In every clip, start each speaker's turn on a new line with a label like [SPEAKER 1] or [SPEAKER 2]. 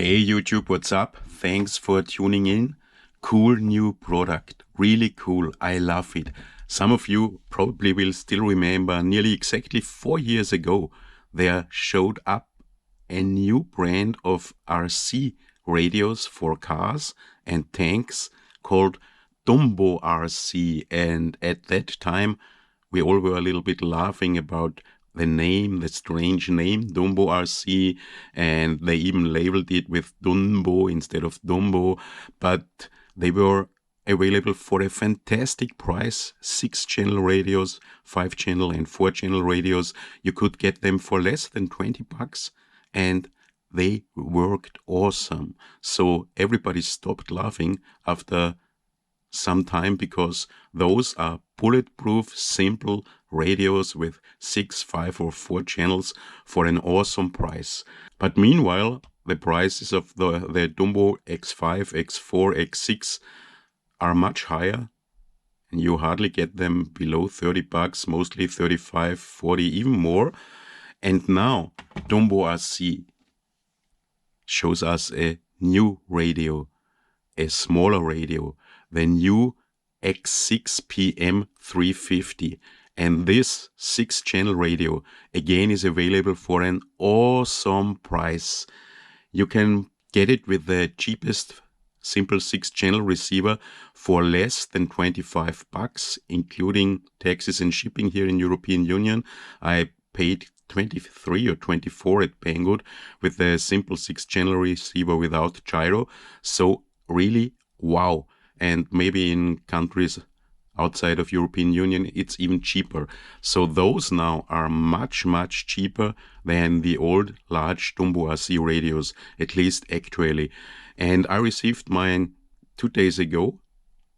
[SPEAKER 1] Hey YouTube, what's up? Thanks for tuning in. Cool new product, really cool, I love it. Some of you probably will still remember nearly exactly 4 years ago there showed up a new brand of RC radios for cars and tanks called DumboRC, and at that time we all were a little bit laughing about the name, the strange name, DumboRC, and they even labeled it with Dumbo instead of Dumbo, but they were available for a fantastic price. 6-channel radios, 5-channel and 4-channel radios. You could get them for less than $20, and they worked awesome. So everybody stopped laughing after some time, because those are bulletproof, simple radios with 6, 5 or 4 channels for an awesome price. But meanwhile, the prices of the Dumbo X5, X4, X6 are much higher, and you hardly get them below $30, mostly 35, 40, even more. And now DumboRC shows us a new radio, a smaller radio, the new X6PM-350. And this 6-channel radio again is available for an awesome price. You can get it with the cheapest simple 6-channel receiver for less than $25, including taxes and shipping here in European Union. I paid 23 or 24 at Banggood with the simple 6-channel receiver without gyro. So really, wow. And maybe in countries outside of European Union, it's even cheaper. So those now are much, much cheaper than the old large DumboRC radios, at least actually. And I received mine 2 days ago.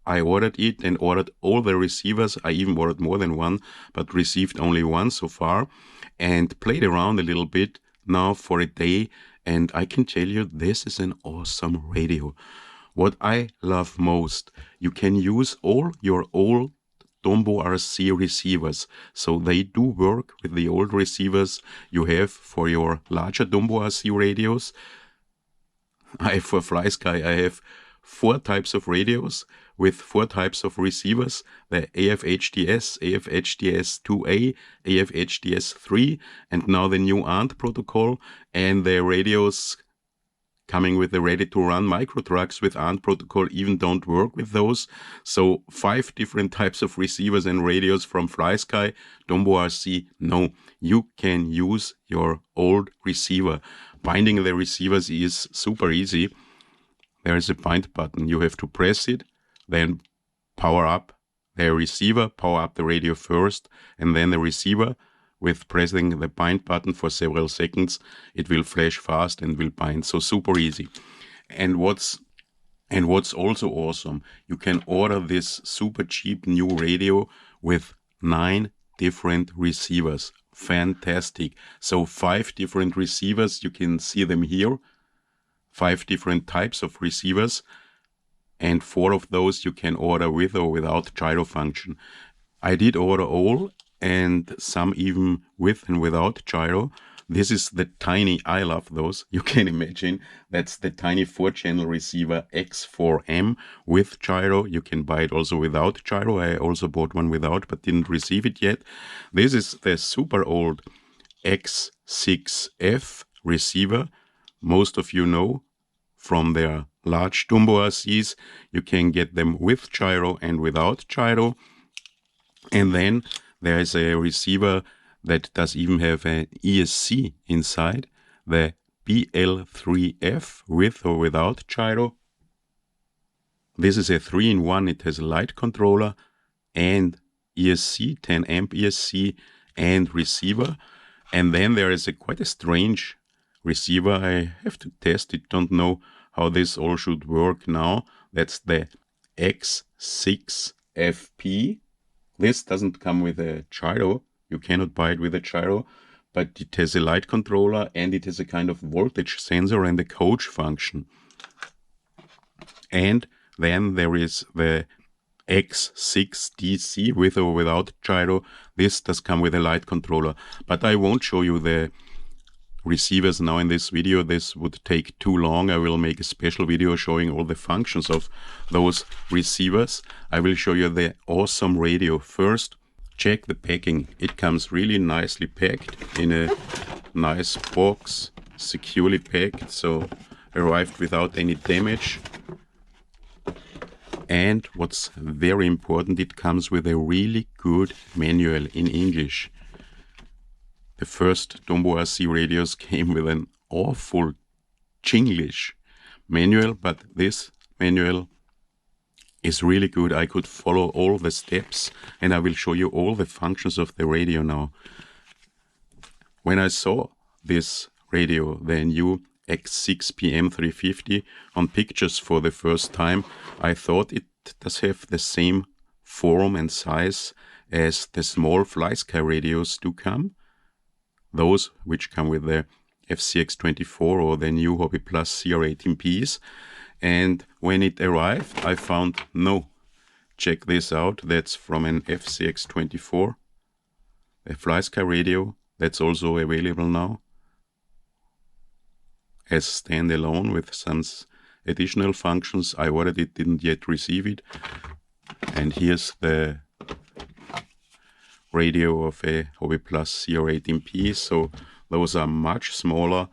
[SPEAKER 1] I ordered it and ordered all the receivers. I even ordered more than one, but received only one so far, and played around a little bit now for a day. And I can tell you, this is an awesome radio. What I love most, you can use all your old DumboRC receivers. So they do work with the old receivers you have for your larger DumboRC radios. For FlySky, I have 4 types of radios with 4 types of receivers: the AF-HDS, AF-HDS2A, AF-HDS3, and now the new ANT protocol, and the radios coming with the ready-to-run micro trucks with ANT protocol even don't work with those. So 5 different types of receivers and radios from FlySky. DumboRC, no, you can use your old receiver. Binding the receivers is super easy. There is a bind button. You have to press it, then power up the receiver, power up the radio first, and then the receiver. With pressing the bind button for several seconds, it will flash fast and will bind. So super easy. And what's also awesome, you can order this super cheap new radio with 9 different receivers. Fantastic. So 5 different receivers, you can see them here. 5 different types of receivers, and 4 of those you can order with or without gyro function. I did order all, and some even with and without gyro. This is the tiny, I love those, you can imagine, that's the tiny 4-channel receiver X4M with gyro. You can buy it also without gyro. I also bought one without, but didn't receive it yet. This is the super old X6F receiver. Most of you know from their large DumboRCs, you can get them with gyro and without gyro. And then there is a receiver that does even have an ESC inside, the BL3F with or without gyro. This is a 3-in-1. It has a light controller and ESC, 10 amp ESC and receiver. And then there is quite a strange receiver. I have to test it, don't know how this all should work now. That's the X6FP. This doesn't come with a gyro. You cannot buy it with a gyro, but it has a light controller and it has a kind of voltage sensor and a coach function. And then there is the X6DC with or without gyro. This does come with a light controller, but I won't show you the receivers now in this video. This would take too long. I will make a special video showing all the functions of those receivers. I will show you the awesome radio. First, check the packing. It comes really nicely packed in a nice box, securely packed, so arrived without any damage. And what's very important, it comes with a really good manual in English. The first DumboRC radios came with an awful Chinglish manual, but this manual is really good. I could follow all the steps, and I will show you all the functions of the radio now. When I saw this radio, the new X6PM-350, on pictures for the first time, I thought it does have the same form and size as the small FlySky radios do come. Those which come with the FCX24 or the new Hobby Plus CR18Ps. And when it arrived, I found no. Check this out. That's from an FCX24, a FlySky radio. That's also available now as standalone with some additional functions. I ordered it, didn't yet receive it. And here's the radio of a Hobby Plus CR18P. So those are much smaller.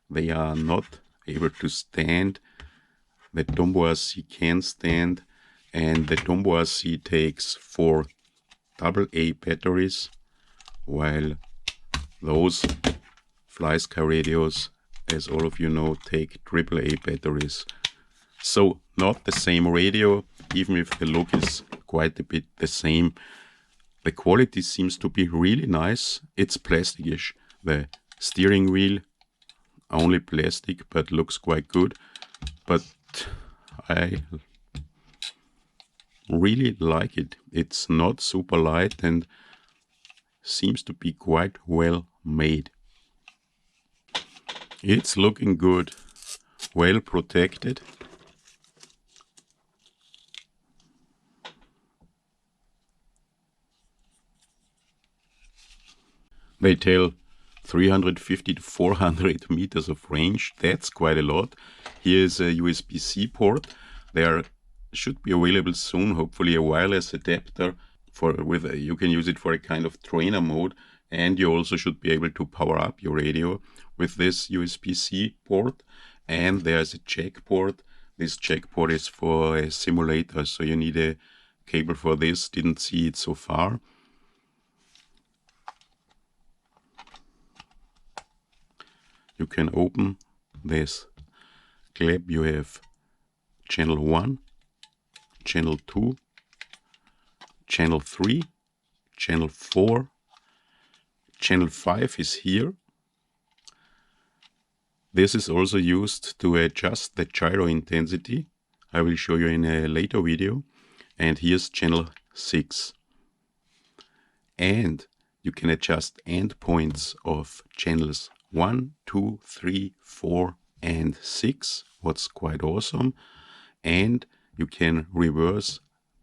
[SPEAKER 1] They are not able to stand. The DumboRC can stand, and the DumboRC takes 4 AA batteries, while those FlySky radios, as all of you know, take AAA batteries. So not the same radio, even if the look is quite a bit the same. The quality seems to be really nice. It's plasticish. The steering wheel, only plastic, but looks quite good. But I really like it. It's not super light and seems to be quite well made. It's looking good, well protected. They tell 350 to 400 meters of range. That's quite a lot. Here's a USB-C port. There should be available soon, hopefully, a wireless adapter you can use it for a kind of trainer mode, and you also should be able to power up your radio with this USB-C port. And there's a jack port. This jack port is for a simulator, so you need a cable for this. Didn't see it so far. You can open this clip. You have channel 1, channel 2, channel 3, channel 4, channel 5 is here. This is also used to adjust the gyro intensity. I will show you in a later video. And here's channel 6. And you can adjust endpoints of channels 1, 2, 3, 4, and 6, what's quite awesome. And you can reverse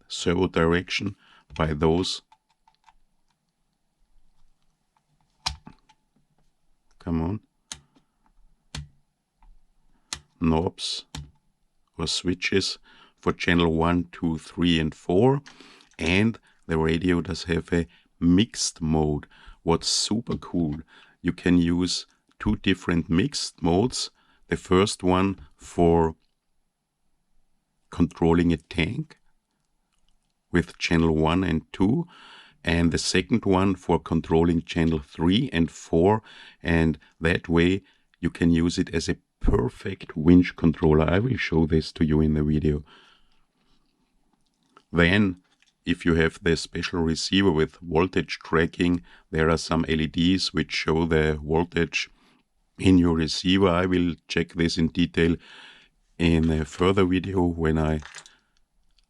[SPEAKER 1] servo direction by those, knobs or switches for channel 1, 2, 3, and 4. And the radio does have a mixed mode. What's super cool, you can use 2 different mixed modes. The first one for controlling a tank with channel 1 and 2, and the second one for controlling channel 3 and 4, and that way you can use it as a perfect winch controller. I will show this to you in the video. Then, if you have the special receiver with voltage tracking, there are some LEDs which show the voltage in your receiver. I will check this in detail in a further video when I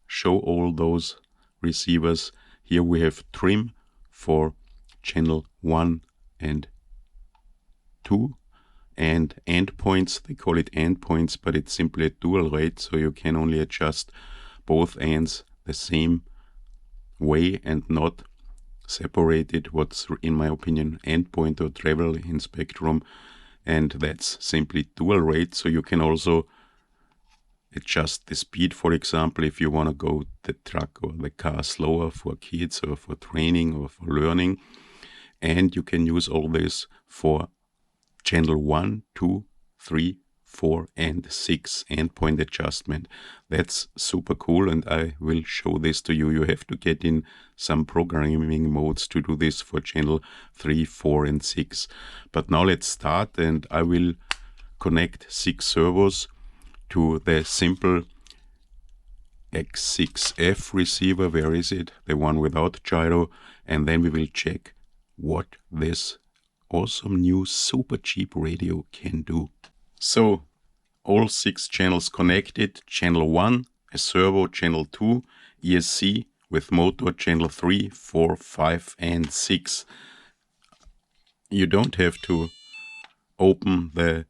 [SPEAKER 1] show all those receivers. Here we have trim for channel 1 and 2, and endpoints. They call it endpoints, but it's simply a dual rate, so you can only adjust both ends the same way and not separate it. What's, in my opinion, endpoint or treble in spectrum and that's simply dual rate. So you can also adjust the speed, for example, if you want to go the truck or the car slower for kids or for training or for learning. And you can use all this for channel 1, 2, 3, 4 and 6 endpoint adjustment. That's super cool, and I will show this to you. You have to get in some programming modes to do this for channel 3, 4 and 6. But now let's start, and I will connect 6 servos to the simple X6F receiver. Where is it? The one without gyro. And then we will check what this awesome new super cheap radio can do. So all 6 channels connected. Channel 1, a servo. Channel 2, ESC with motor. Channel 3, 4, 5 and 6. You don't have to open the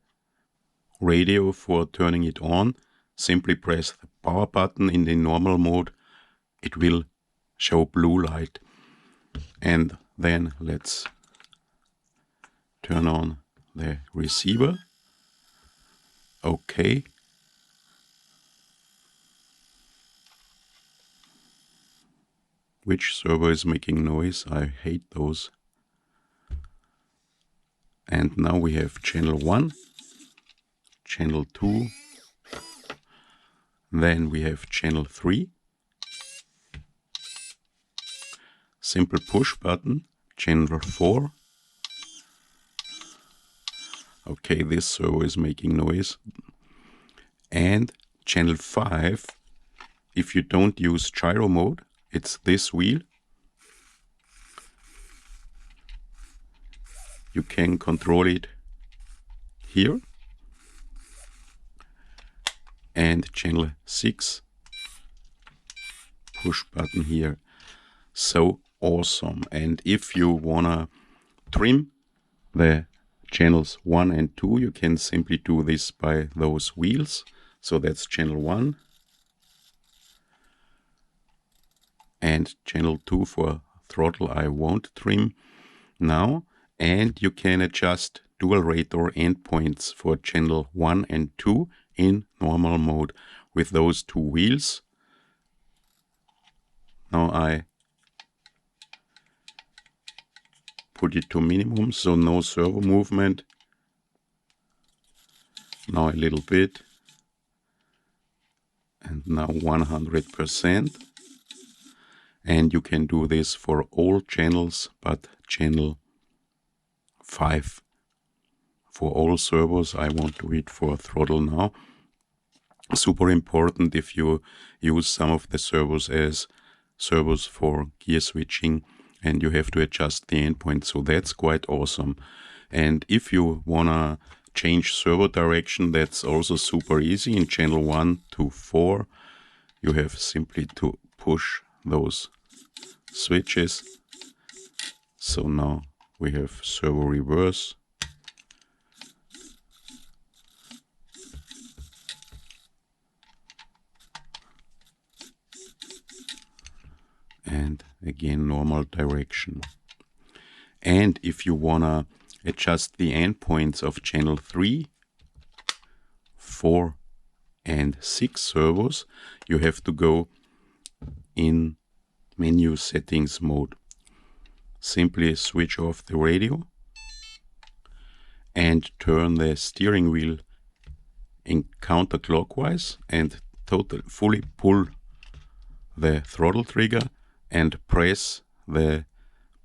[SPEAKER 1] radio for turning it on. Simply press the power button in the normal mode. It will show blue light. And then let's turn on the receiver. Okay. Which servo is making noise? I hate those. And now we have channel 1, channel 2, then we have channel 3, simple push button, channel 4. Okay, this servo is making noise. And channel 5, if you don't use gyro mode, it's this wheel. You can control it here. And channel 6, push button here. So awesome. And if you wanna trim the channels 1 and 2, you can simply do this by those wheels. So that's channel 1 and channel 2 for throttle. I won't trim now. And you can adjust dual rate or endpoints for channel 1 and 2 in normal mode with those 2 wheels. Now I put it to minimum, so no servo movement. Now a little bit. And now 100%. And you can do this for all channels, but channel 5 for all servos. I won't do it for throttle now. Super important if you use some of the servos as servos for gear switching and you have to adjust the endpoint. So that's quite awesome. And if you wanna change servo direction, that's also super easy. In channel 1 to 4, you have simply to push those switches. So now we have servo reverse. And again normal direction. And if you wanna adjust the endpoints of channel 3, 4 and 6 servos, you have to go in menu settings mode. Simply switch off the radio and turn the steering wheel in counterclockwise and fully pull the throttle trigger and press the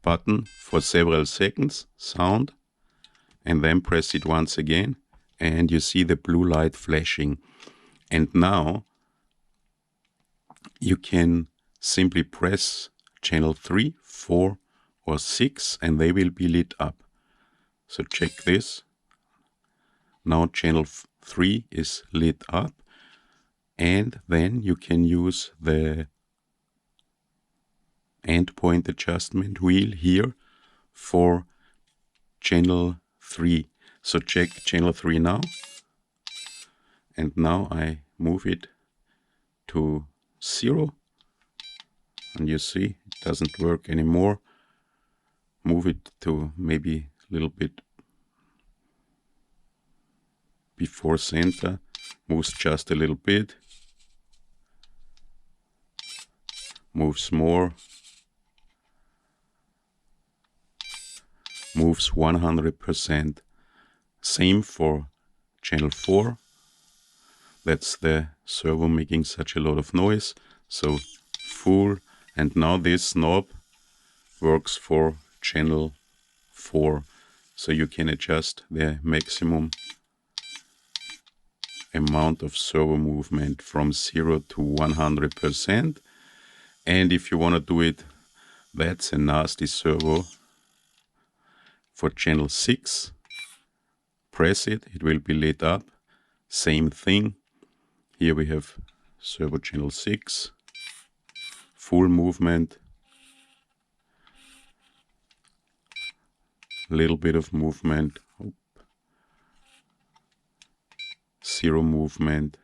[SPEAKER 1] button for several seconds, sound, and then press it once again and you see the blue light flashing. And now you can simply press channel 3, 4 or 6 and they will be lit up. So check this. Now channel 3 is lit up, and then you can use the endpoint adjustment wheel here for channel 3. So check channel 3 now, and now I move it to 0 and you see it doesn't work anymore. Move it to maybe a little bit before center, moves just a little bit, moves more, moves 100%. Same for channel 4. That's the servo making such a lot of noise. So full, and now this knob works for channel 4. So you can adjust the maximum amount of servo movement from 0 to 100%. And if you want to do it, that's a nasty servo for channel 6. Press it, it will be lit up. Same thing. Here we have servo channel 6, full movement, little bit of movement, 0 movement,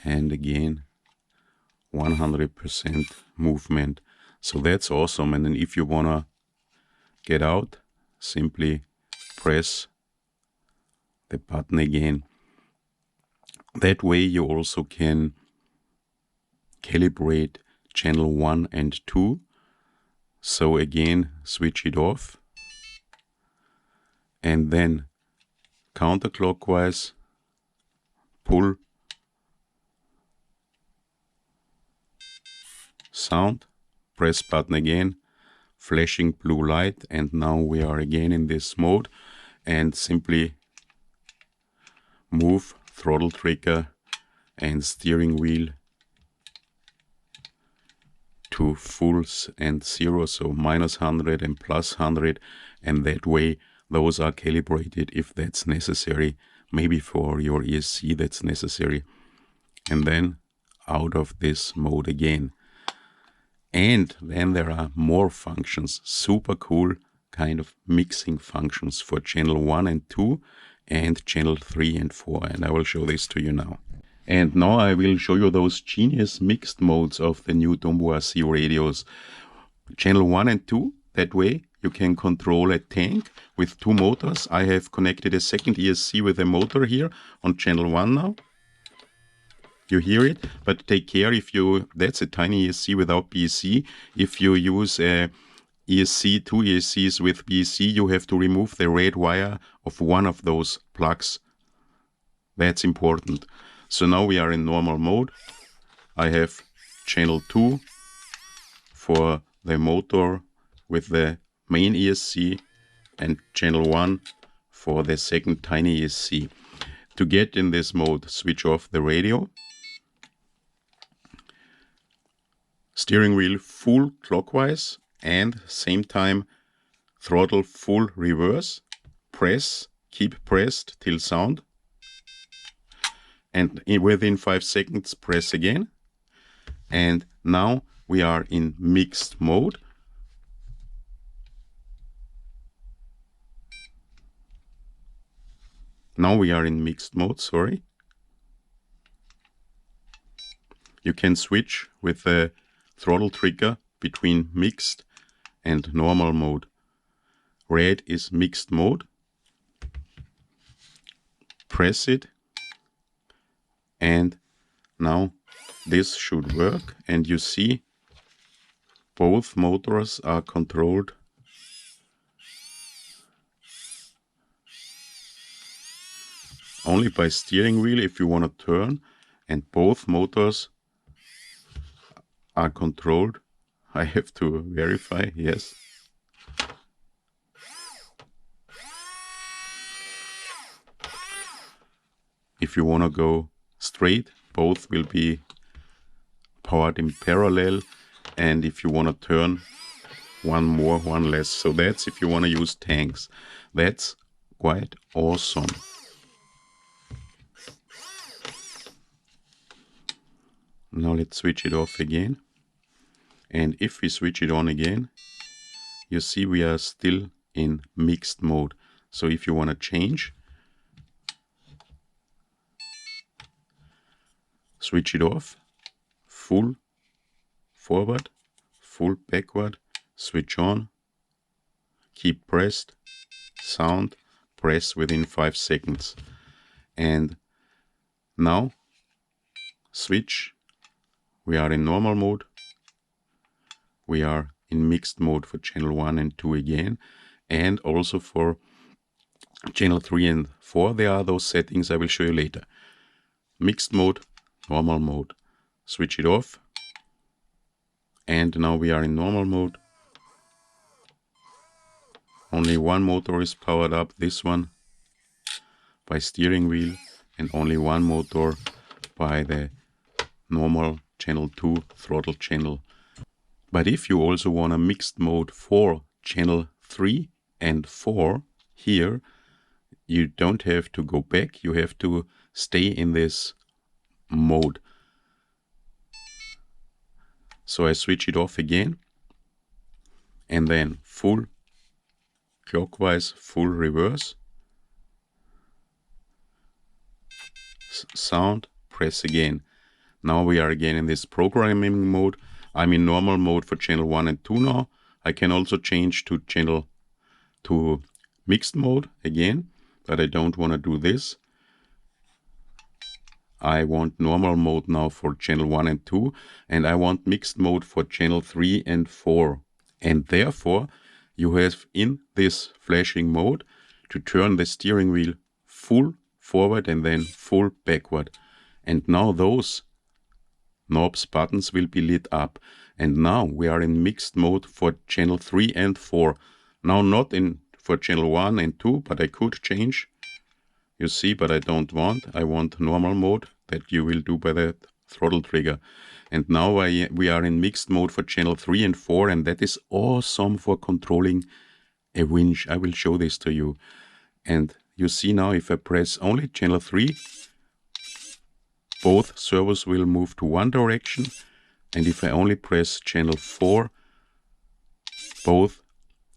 [SPEAKER 1] and again 100% movement. So that's awesome. And then if you wanna get out, simply press the button again. That way you also can calibrate channel 1 and 2. So again, switch it off and then counterclockwise pull sound, press button again, flashing blue light, and now we are again in this mode, and simply move throttle trigger and steering wheel to full and 0, so -100 and +100, and that way those are calibrated if that's necessary. Maybe for your ESC that's necessary. And then out of this mode again. And then there are more functions, super cool kind of mixing functions for channel 1 and 2 and channel 3 and 4, and I will show this to you now. And now I will show you those genius mixed modes of the new DumboRC radios. Channel 1 and 2, that way you can control a tank with 2 motors. I have connected a second ESC with a motor here on channel 1 now. You hear it, but take care if you, that's a tiny ESC without BC. If you use a ESC, 2 ESCs with BC, you have to remove the red wire of one of those plugs. That's important. So now we are in normal mode. I have channel 2 for the motor with the main ESC and channel 1 for the second tiny ESC. To get in this mode, switch off the radio. Steering wheel full clockwise and same time throttle full reverse. Press, keep pressed till sound. And within 5 seconds press again. And now we are in mixed mode. Now we are in mixed mode, sorry. You can switch with the throttle trigger between mixed and normal mode. Red is mixed mode. Press it. And now this should work, and you see both motors are controlled only by steering wheel if you want to turn, and both motors are controlled. I have to verify, yes. If you want to go straight, both will be powered in parallel, and if you want to turn, one more, one less. So that's if you want to use tanks. That's quite awesome. Now let's switch it off again. And if we switch it on again, you see we are still in mixed mode. So if you want to change, switch it off, full forward, full backward, switch on, keep pressed, sound, press within 5 seconds. And now switch. We are in normal mode. We are in mixed mode for channel 1 and 2 again, and also for channel 3 and 4. There are those settings I will show you later. Mixed mode, normal mode. Switch it off, and now we are in normal mode. Only one motor is powered up, this one by steering wheel, and only one motor by the normal channel 2 throttle channel. But if you also want a mixed mode for channel 3 and 4, here you don't have to go back, you have to stay in this mode. So I switch it off again, and then full clockwise, full reverse, sound, press again. Now we are again in this programming mode. I'm in normal mode for channel 1 and 2 now. I can also change to mixed mode again, but I don't want to do this. I want normal mode now for channel 1 and 2, and I want mixed mode for channel 3 and 4. And therefore, you have in this flashing mode to turn the steering wheel full forward and then full backward. And now those knobs, buttons will be lit up. And now we are in mixed mode for channel 3 and 4. Now not in for channel 1 and 2, but I could change. You see, but I don't want. I want normal mode that you will do by the throttle trigger. And now we are in mixed mode for channel 3 and 4, and that is awesome for controlling a winch. I will show this to you. And you see now if I press only channel 3, both servos will move to one direction, and if I only press channel 4, both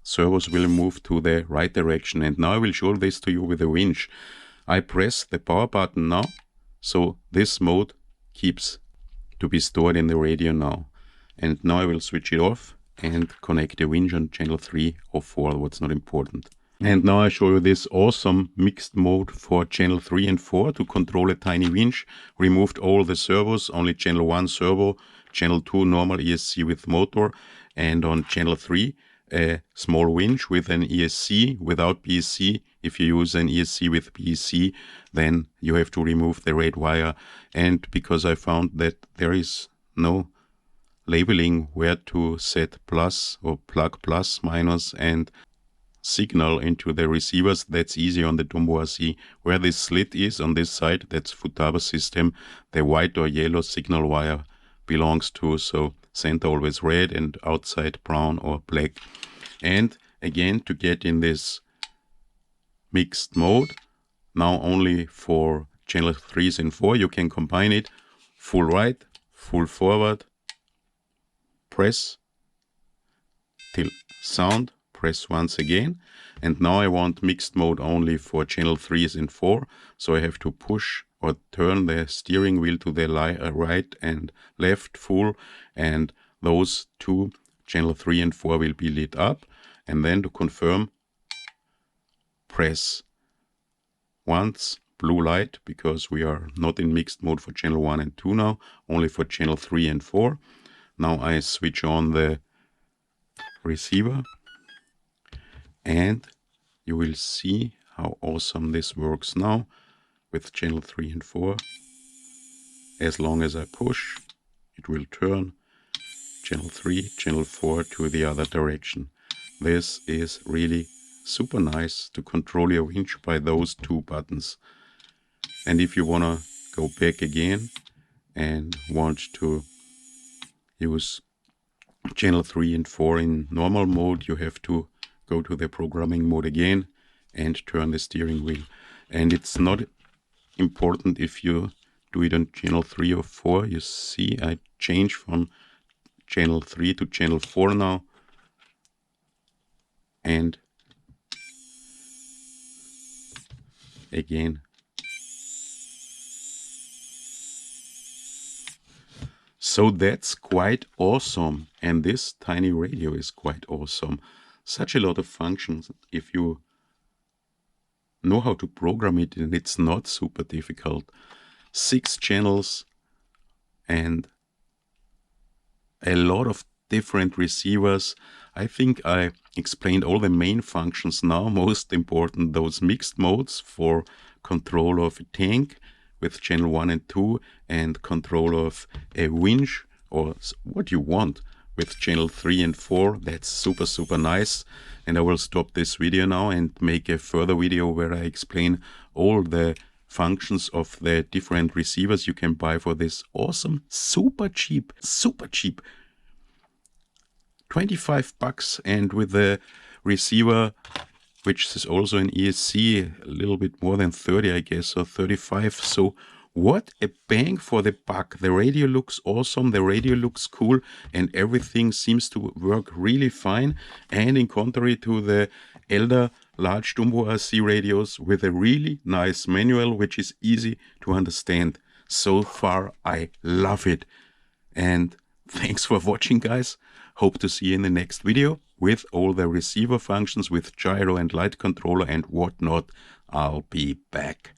[SPEAKER 1] servos will move to the right direction. And now I will show this to you with a winch. I press the power button now, so this mode keeps to be stored in the radio now. And now I will switch it off and connect the winch on channel 3 or 4, what's not important. And now I show you this awesome mixed mode for channel 3 and 4 to control a tiny winch. Removed all the servos, only channel 1 servo, channel 2 normal ESC with motor, and on channel 3 a small winch with an ESC without BSC. If you use an ESC with BSC, then you have to remove the red wire. And because I found that there is no labeling where to set plus or plug plus, minus and signal into the receivers, that's easy on the DumboRC. Where this slit is on this side, that's Futaba system, the white or yellow signal wire belongs to, so center always red and outside brown or black. And again, to get in this mixed mode, now only for channel 3s and 4, you can combine it full right, full forward, press till sound, press once again. And now I want mixed mode only for channel 3s and 4, so I have to push or turn the steering wheel to the right and left full, and those two channel 3 and 4 will be lit up. And then to confirm, press once blue light, because we are not in mixed mode for channel 1 and 2 now, only for channel 3 and 4. Now I switch on the receiver, and you will see how awesome this works now with channel 3 and 4. As long as I push, it will turn channel 3, channel 4 to the other direction. This is really super nice to control your winch by those two buttons. And if you want to go back again and want to use channel 3 and 4 in normal mode, you have to go to the programming mode again and turn the steering wheel. And it's not important if you do it on channel 3 or 4. You see I change from channel 3 to channel 4 now, and again. So that's quite awesome, and this tiny radio is quite awesome. Such a lot of functions. If you know how to program it, and it's not super difficult. 6 channels and a lot of different receivers. I think I explained all the main functions now. Most important, those mixed modes for control of a tank with channel 1 and 2, and control of a winch or what you want with channel 3 and 4. That's super nice. And I will stop this video now and make a further video where I explain all the functions of the different receivers you can buy for this awesome, super cheap, 25 bucks, and with the receiver, which is also an ESC, a little bit more than 30, I guess, or 35. So what a bang for the buck. The radio looks awesome, the radio looks cool, and everything seems to work really fine. And in contrary to the elder large DumboRC radios, with a really nice manual, which is easy to understand. So far, I love it. And thanks for watching, guys. Hope to see you in the next video with all the receiver functions with gyro and light controller and whatnot. I'll be back.